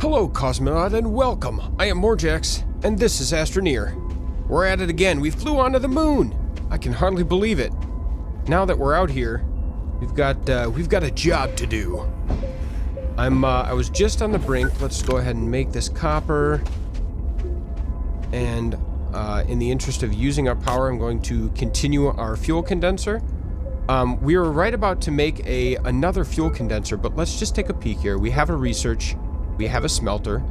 Hello, Cosmonaut, and welcome. I am Morjax, and this is Astroneer. We're at it again. We flew onto the moon. I can hardly believe it. Now that we're out here, we've got a job to do. I was just on the brink. Let's go ahead and make this copper. And in the interest of using our power, I'm going to continue our fuel condenser. We were right about to make another fuel condenser, but let's just take a peek here. We have a research. We have a smelter.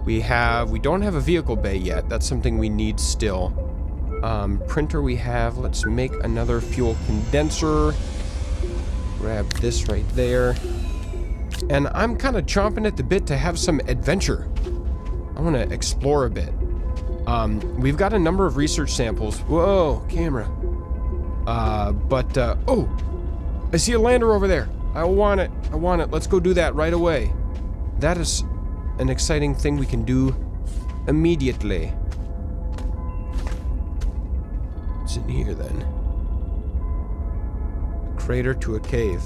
We don't have a vehicle bay yet. That's something we need still. Printer we have. Let's make another fuel condenser. Grab this right there. And I'm kind of chomping at the bit to have some adventure. I want to explore a bit. We've got a number of research samples. Whoa, camera. Oh, I see a lander over there. I want it. Let's go do that right away. That is an exciting thing we can do immediately. What's in here then? A crater to a cave.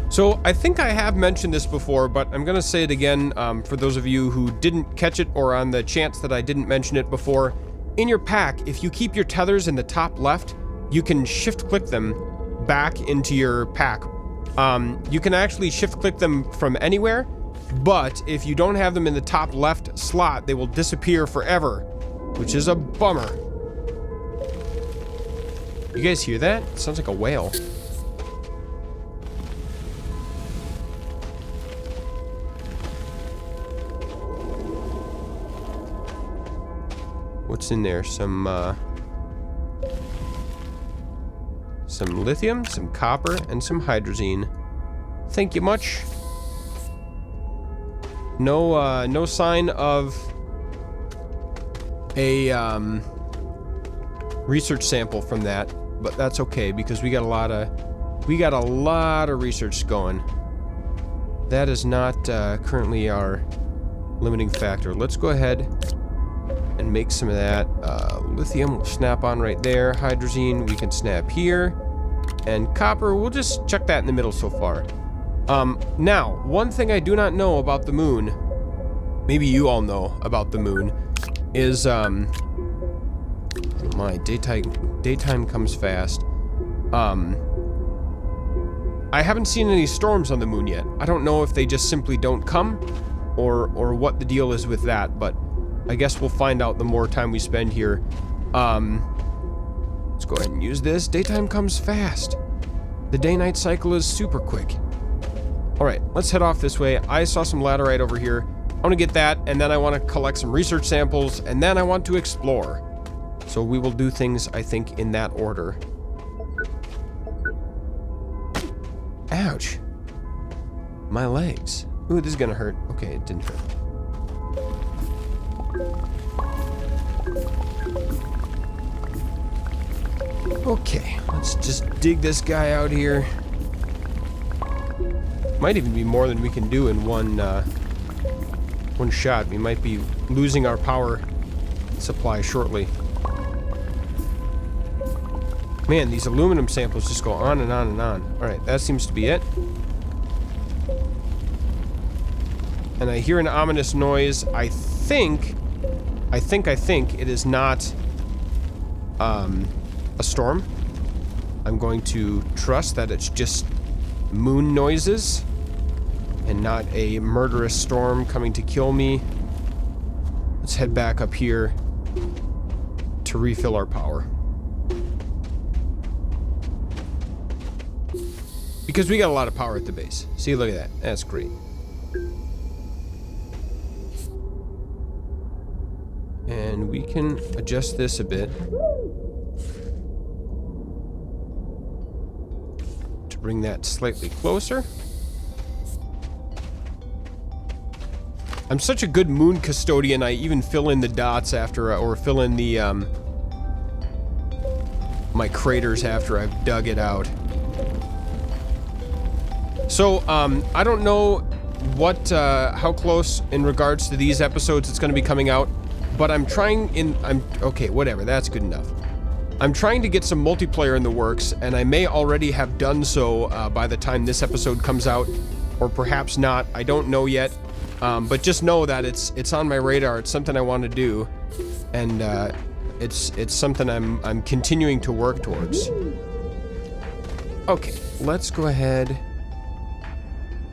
So I think I have mentioned this before, but I'm gonna say it again for those of you who didn't catch it or on the chance that I didn't mention it before. In your pack, if you keep your tethers in the top left, you can shift-click them back into your pack. You can actually shift-click them from anywhere, but if you don't have them in the top left slot, they will disappear forever, which is a bummer. You guys hear that? It sounds like a whale. What's in there? Some lithium, some copper, and some hydrazine. Thank you much. No sign of a research sample from that, but that's okay because we got a lot of research going. That is not currently our limiting factor. Let's go ahead and make some of that. Lithium will snap on right there. Hydrazine we can snap here. And copper, we'll just chuck that in the middle so far. Now, one thing I do not know about the moon, maybe you all know about the moon, is, my daytime comes fast. I haven't seen any storms on the moon yet. I don't know if they just simply don't come, or what the deal is with that, but I guess we'll find out the more time we spend here. Let's go ahead and use this. Daytime comes fast. The day-night cycle is super quick. Alright, let's head off this way. I saw some laterite over here. I want to get that, and then I want to collect some research samples, and then I want to explore. So we will do things, I think, in that order. Ouch. My legs. Ooh, this is gonna hurt. Okay, it didn't hurt. Okay, let's just dig this guy out here. Might even be more than we can do in one shot. We might be losing our power supply shortly. Man, these aluminum samples just go on and on and on. Alright, that seems to be it. And I hear an ominous noise. I think it is not a storm. I'm going to trust that it's just moon noises and not a murderous storm coming to kill me. Let's head back up here to refill our power. Because we got a lot of power at the base. See, look at that. That's great. And we can adjust this a bit to bring that slightly closer. I'm such a good moon custodian, I even fill in the dots after, or fill in the, my craters after I've dug it out. So, I don't know what, how close in regards to these episodes it's going to be coming out, but okay, whatever, that's good enough. I'm trying to get some multiplayer in the works, and I may already have done so by the time this episode comes out, or perhaps not. I don't know yet. But just know that it's on my radar. It's something I want to do, and it's something I'm continuing to work towards. Okay, let's go ahead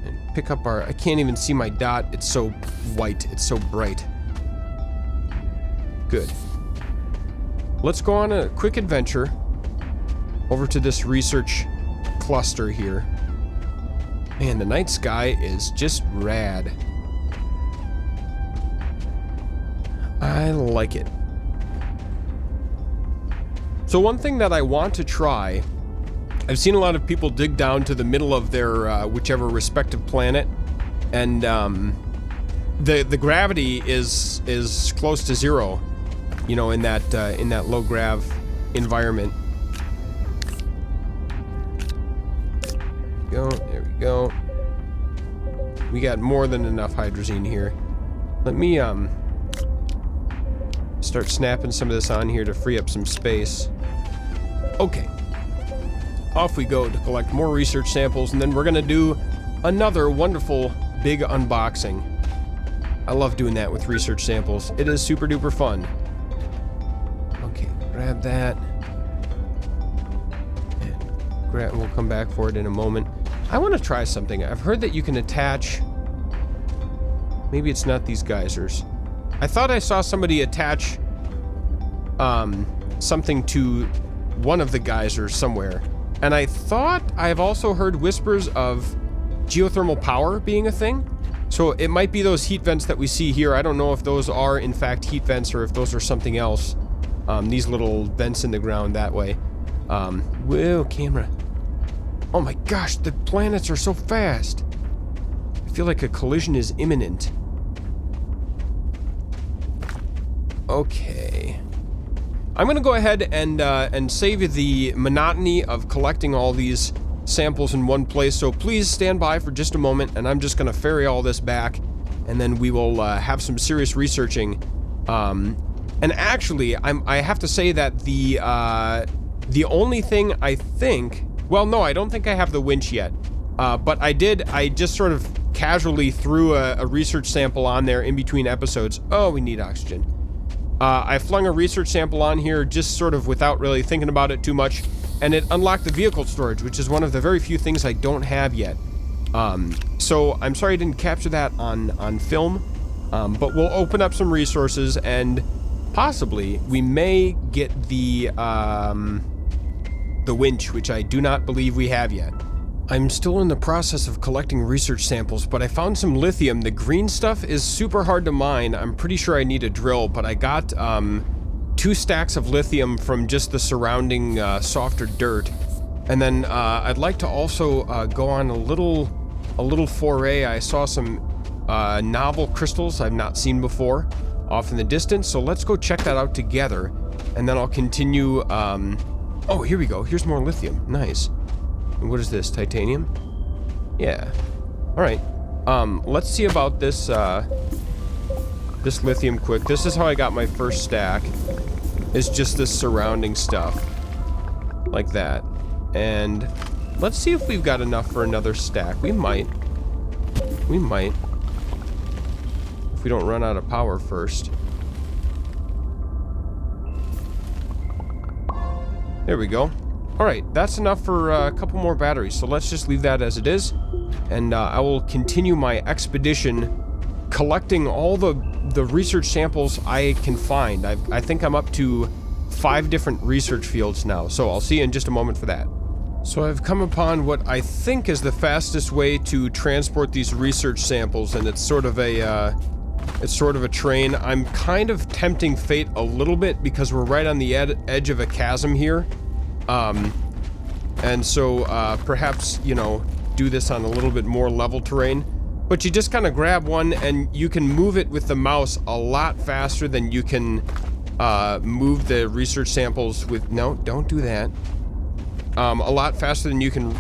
and pick up our... I can't even see my dot. It's so white. It's so bright. Good. Let's go on a quick adventure over to this research cluster here. Man, the night sky is just rad. I like it. So one thing that I want to try, I've seen a lot of people dig down to the middle of their whichever respective planet, and the gravity is close to zero, you know, in that low grav environment. There we go. We got more than enough hydrazine here. Let me start snapping some of this on here to free up some space. Okay. Off we go to collect more research samples, and then we're gonna do another wonderful big unboxing. I love doing that with research samples. It is super duper fun. Okay, grab that. And we'll come back for it in a moment. I want to try something. I've heard that you can attach... Maybe it's not these geysers. I thought I saw somebody attach something to one of the geysers somewhere. And I thought I've also heard whispers of geothermal power being a thing. So it might be those heat vents that we see here. I don't know if those are in fact heat vents or if those are something else. These little vents in the ground that way. Whoa, camera. Oh my gosh, the planets are so fast. I feel like a collision is imminent. Okay. I'm gonna go ahead and save the monotony of collecting all these samples in one place, so please stand by for just a moment, and I'm just gonna ferry all this back, and then we will have some serious researching. And actually, I have to say that the only thing I think... Well, no, I don't think I have the winch yet. But I just sort of casually threw a research sample on there in between episodes. Oh, we need oxygen. I flung a research sample on here just sort of without really thinking about it too much, and it unlocked the vehicle storage, which is one of the very few things I don't have yet. So I'm sorry I didn't capture that on film, but we'll open up some resources, and possibly we may get the winch, which I do not believe we have yet. I'm still in the process of collecting research samples, but I found some lithium. The green stuff is super hard to mine. I'm pretty sure I need a drill, but I got 2 stacks of lithium from just the surrounding softer dirt. And then I'd like to also go on a little foray. I saw some novel crystals I've not seen before off in the distance, so let's go check that out together, and then I'll continue. Oh, here we go. Here's more lithium. Nice. And what is this? Titanium? Yeah. Alright. Let's see about this, this lithium quick. This is how I got my first stack. It's just this surrounding stuff. Like that. And let's see if we've got enough for another stack. We might. We might. If we don't run out of power first. There we go. Alright, that's enough for a couple more batteries, so let's just leave that as it is. And I will continue my expedition collecting all the research samples I can find. I think I'm up to 5 different research fields now, so I'll see you in just a moment for that. So I've come upon what I think is the fastest way to transport these research samples, and it's sort of a train. I'm kind of tempting fate a little bit because we're right on the edge of a chasm here. And so, perhaps, you know, do this on a little bit more level terrain. But you just kind of grab one and you can move it with the mouse a lot faster than you can, move the research samples with... No, don't do that. A lot faster than you can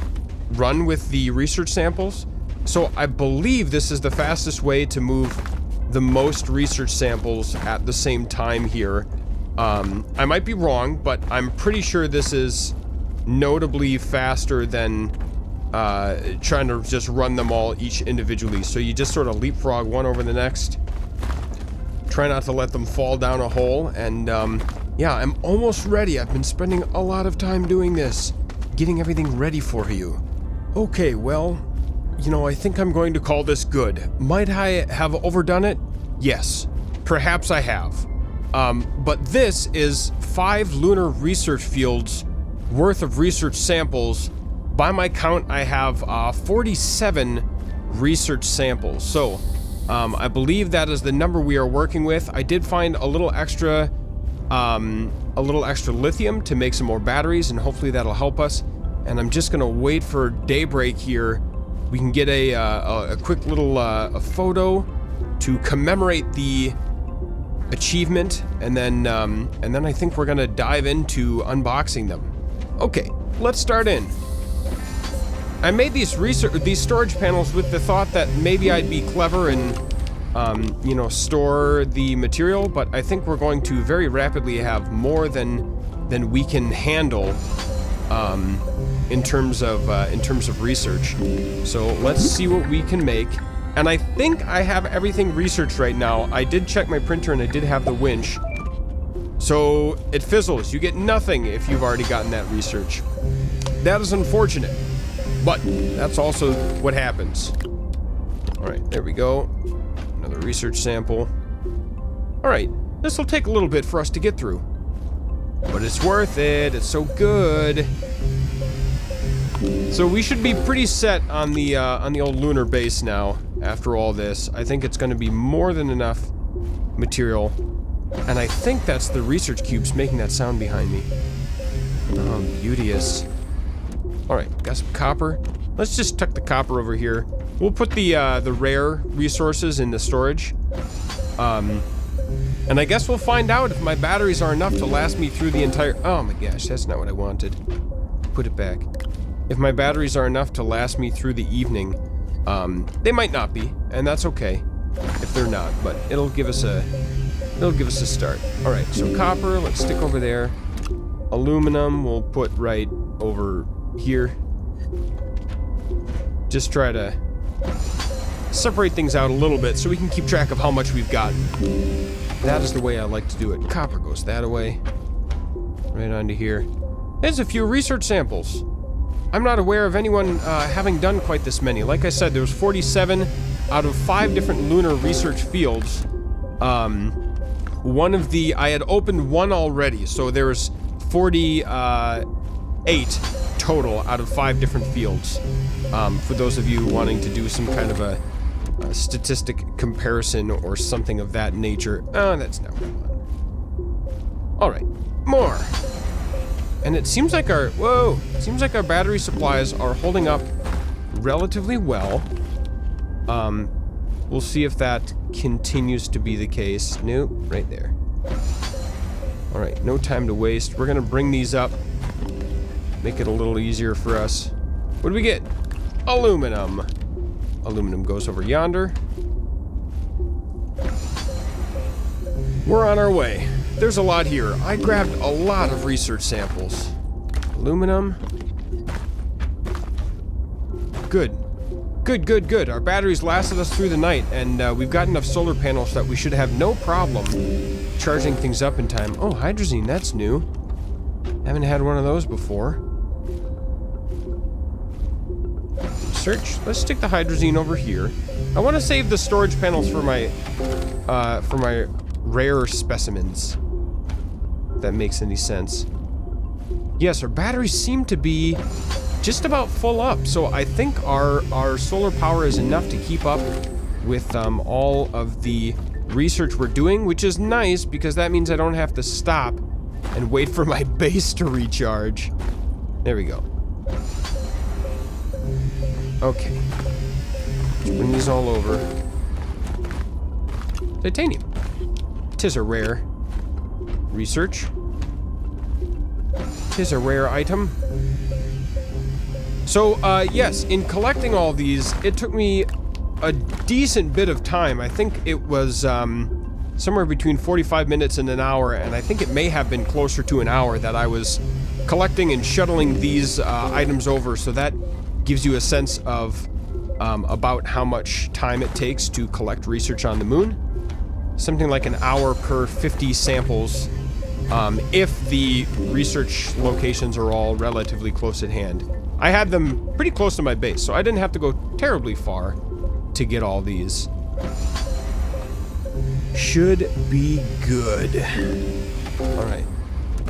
run with the research samples. So I believe this is the fastest way to move the most research samples at the same time here. I might be wrong, but I'm pretty sure this is notably faster than trying to just run them all each individually. So you just sort of leapfrog one over the next. Try not to let them fall down a hole. And yeah, I'm almost ready. I've been spending a lot of time doing this, getting everything ready for you. Okay, well, you know, I think I'm going to call this good. Might I have overdone it? Yes, perhaps I have. But this is 5 lunar research fields worth of research samples. By my count, I have 47 research samples. So I believe that is the number we are working with. I did find a little extra lithium to make some more batteries, and hopefully that'll help us. And I'm just gonna wait for daybreak here. We can get a quick little photo to commemorate the achievement, and then I think we're gonna dive into unboxing them. Okay, let's start in. I made these storage panels with the thought that maybe I'd be clever and you know, store the material, but I think we're going to very rapidly have more than we can handle in terms of research. So let's see what we can make. And I think I have everything researched right now. I did check my printer and I did have the winch. So it fizzles. You get nothing if you've already gotten that research. That is unfortunate, but that's also what happens. All right, there we go. Another research sample. All right, this will take a little bit for us to get through, but it's worth it. It's so good. So we should be pretty set on the old lunar base now. After all this, I think it's going to be more than enough material, and I think that's the research cubes making that sound behind me. Oh, beauteous. All right, got some copper. Let's just tuck the copper over here. We'll put the rare resources in the storage, and I guess we'll find out if my batteries are enough to last me through the entire. Oh my gosh, that's not what I wanted. Put it back. If my batteries are enough to last me through the evening. They might not be, and that's okay if they're not, but it'll give us a start. All right, so copper, let's stick over there. Aluminum, we'll put right over here. Just try to separate things out a little bit so we can keep track of how much we've gotten. That is the way I like to do it. Copper goes that away. Right onto here. There's a few research samples. I'm not aware of anyone having done quite this many. Like I said, there was 47 out of 5 different lunar research fields. One of the... I had opened one already, so there's 48 total out of 5 different fields. For those of you wanting to do some kind of a statistic comparison or something of that nature. That's not what I want. Alright, more. And it seems like our battery supplies are holding up relatively well. We'll see if that continues to be the case. Nope, right there. All right, no time to waste. We're gonna bring these up, make it a little easier for us. What do we get? Aluminum. Aluminum goes over yonder. We're on our way. There's a lot here. I grabbed a lot of research samples. Aluminum. Good. Good. Our batteries lasted us through the night, and we've got enough solar panels that we should have no problem charging things up in time. Oh, hydrazine, that's new. Haven't had one of those before. Search. Let's stick the hydrazine over here. I want to save the storage panels for my rare specimens. If that makes any sense. Yes, our batteries seem to be just about full up, so I think our solar power is enough to keep up with all of the research we're doing, which is nice because that means I don't have to stop and wait for my base to recharge. There we go. Okay. Let's bring these all over. Titanium. 'Tis a rare. Research. 'Tis a rare item. So, yes, in collecting all these, it took me a decent bit of time. I think it was, somewhere between 45 minutes and an hour, and I think it may have been closer to an hour that I was collecting and shuttling these, items over, so that gives you a sense of about how much time it takes to collect research on the moon. Something like an hour per 50 samples, if the research locations are all relatively close at hand. I had them pretty close to my base, so I didn't have to go terribly far to get all these. Should be good. Alright.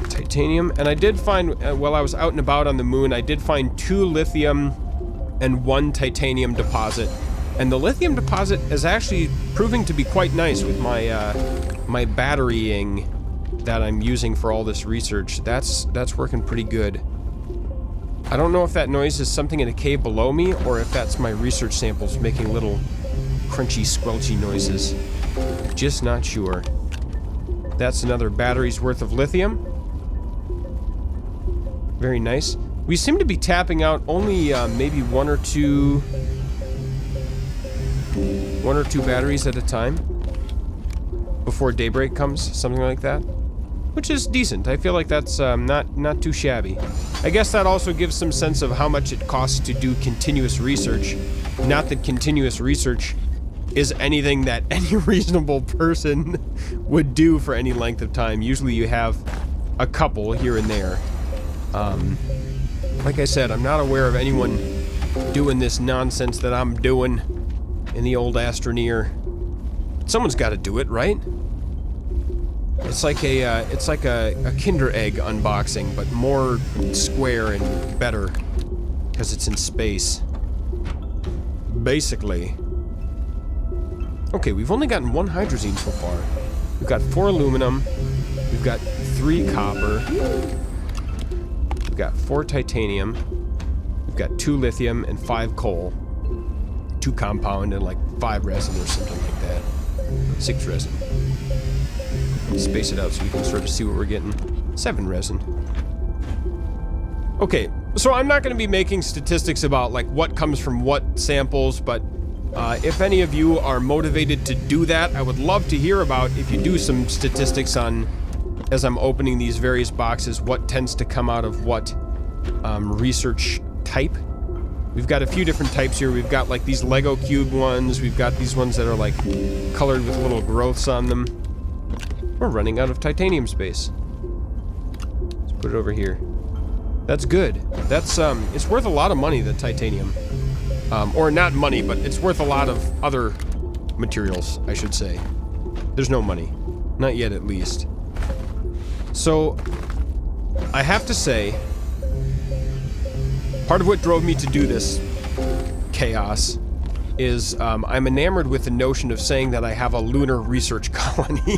Titanium. And I did find, while I was out and about on the moon, I did find 2 lithium and 1 titanium deposit. And the lithium deposit is actually proving to be quite nice with my my batterying that I'm using for all this research. That's working pretty good. I don't know if that noise is something in a cave below me, or if that's my research samples making little crunchy, squelchy noises. Just not sure. That's another battery's worth of lithium. Very nice. We seem to be tapping out only maybe one or two batteries at a time before daybreak comes, something like that. Which is decent. I feel like that's not too shabby. I guess that also gives some sense of how much it costs to do continuous research. Not that continuous research is anything that any reasonable person would do for any length of time. Usually you have a couple here and there. Like I said, I'm not aware of anyone doing this nonsense that I'm doing in the old Astroneer. Someone's got to do it, right? It's like a Kinder Egg unboxing, but more square and better because it's in space. Basically. Okay, we've only gotten 1 hydrazine so far. We've got 4 aluminum. We've got 3 copper. We've got 4 titanium. We've got 2 lithium and 5 coal. 2 compound and like 5 resin or something like that. 6 resin. Space it out so we can sort of see what we're getting. 7 resin. Okay, so I'm not going to be making statistics about like what comes from what samples, but if any of you are motivated to do that, I would love to hear about if you do some statistics on, as I'm opening these various boxes, what tends to come out of what research type. We've got a few different types here. We've got like these Lego cube ones. We've got these ones that are like colored with little growths on them. We're running out of titanium space. Let's put it over here. That's good. That's, it's worth a lot of money, the titanium. Or not money, but it's worth a lot of other materials, I should say. There's no money. Not yet, at least. So, I have to say, part of what drove me to do this chaos is I'm enamored with the notion of saying that I have a lunar research colony.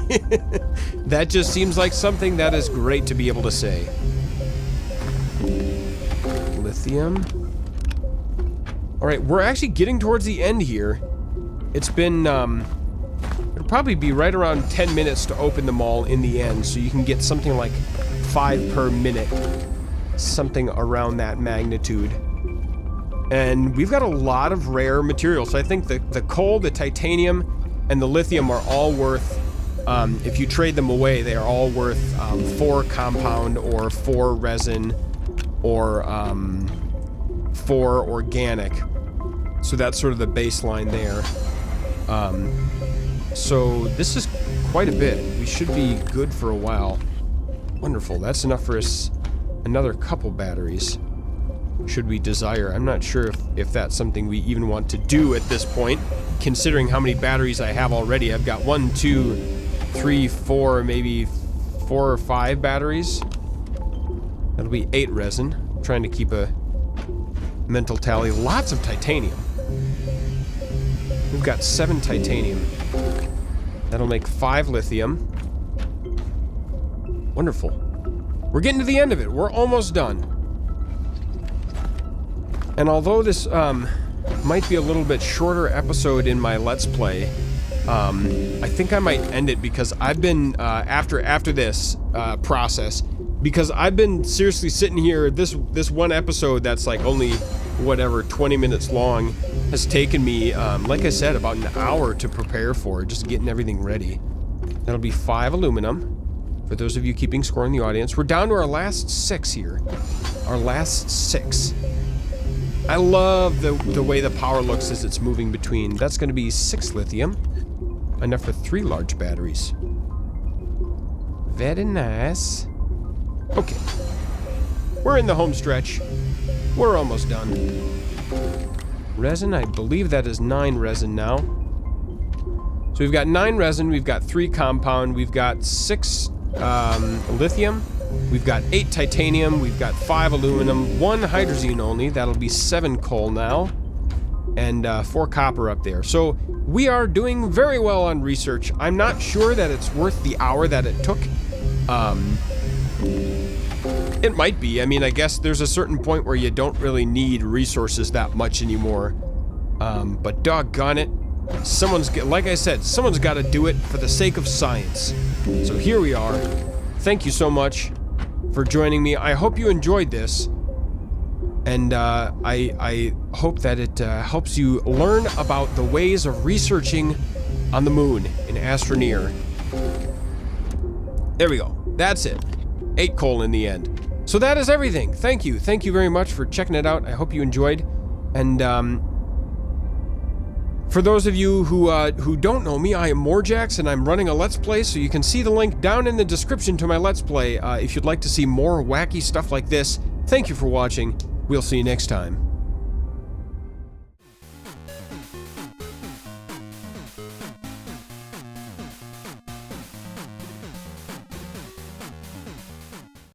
That just seems like something that is great to be able to say. Lithium. Alright, we're actually getting towards the end here. It's been, it'll probably be right around 10 minutes to open them all in the end, so you can get something like 5 per minute. Something around that magnitude. And we've got a lot of rare materials. So I think the coal, the titanium, and the lithium are all worth, if you trade them away, they are all worth 4 compound or 4 resin or 4 organic. So that's sort of the baseline there. So this is quite a bit. We should be good for a while. Wonderful. That's enough for us. Another couple batteries. Should we desire. I'm not sure if that's something we even want to do at this point, considering how many batteries I have already. I've got 1, 2, 3, 4, maybe 4 or 5 batteries. That'll be 8 resin. I'm trying to keep a mental tally. Lots of titanium. We've got 7 titanium. That'll make 5 lithium. Wonderful. We're getting to the end of it. We're almost done. And although this might be a little bit shorter episode in my Let's Play, I think I might end it because I've been, after this process, because I've been seriously sitting here, this one episode that's like only, whatever, 20 minutes long, has taken me, like I said, about an hour to prepare for, just getting everything ready. That'll be 5 aluminum. For those of you keeping score in the audience, we're down to our last 6 here. Our last 6. I love the way the power looks as it's moving between. That's going to be 6 lithium. Enough for 3 large batteries. Very nice. Okay. We're in the home stretch. We're almost done. Resin, I believe that is 9 resin now. So we've got 9 resin, we've got 3 compound, we've got 6 lithium, we've got 8 titanium, we've got 5 aluminum, 1 hydrazine only, that'll be 7 coal now, and 4 copper up there. So we are doing very well on research. I'm not sure that it's worth the hour that it took. It might be. I mean, I guess there's a certain point where you don't really need resources that much anymore. But doggone it, like I said, someone's got to do it for the sake of science. So here we are. Thank you so much for joining me. I hope you enjoyed this. And I hope that it helps you learn about the ways of researching on the moon in Astroneer. There we go. That's it. 8 coal in the end. So that is everything. Thank you. Thank you very much for checking it out. I hope you enjoyed. And for those of you who don't know me, I am Morjax, and I'm running a Let's Play, so you can see the link down in the description to my Let's Play if you'd like to see more wacky stuff like this. Thank you for watching. We'll see you next time.